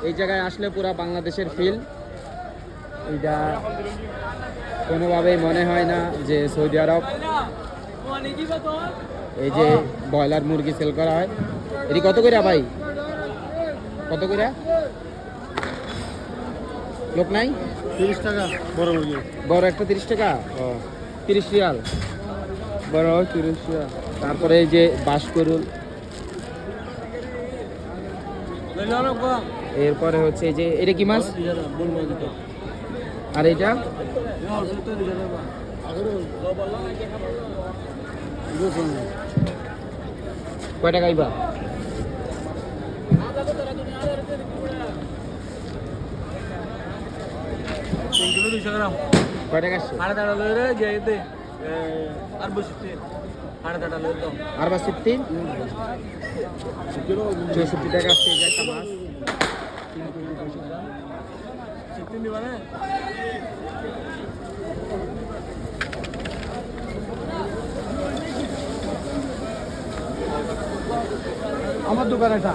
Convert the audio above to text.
এই জায়গায় আসলে পুরা বাংলাদেশের ফিল। এটা কোনোভাবেই মনে হয় না যে সৌদি আরব। এই যে ব্রয়লার মুরগি সেল করা হয়, এটি কত করে ভাই? কত করে? লোক নাই? 30 টাকা বড় মুরগি। বড় একটা 30 টাকা, 30 রিয়াল বড়, 30 রিয়াল। তারপরে এই যে বাঁশকরুল, এরপরে হচ্ছে এই যে এটা কি মাছ? আর এটা কয় টাকা আইবা? কয় টাকা আসছে? আর বা 64 টাকা আসছে। এই যে একটা মাছ, আমার দোকান এটা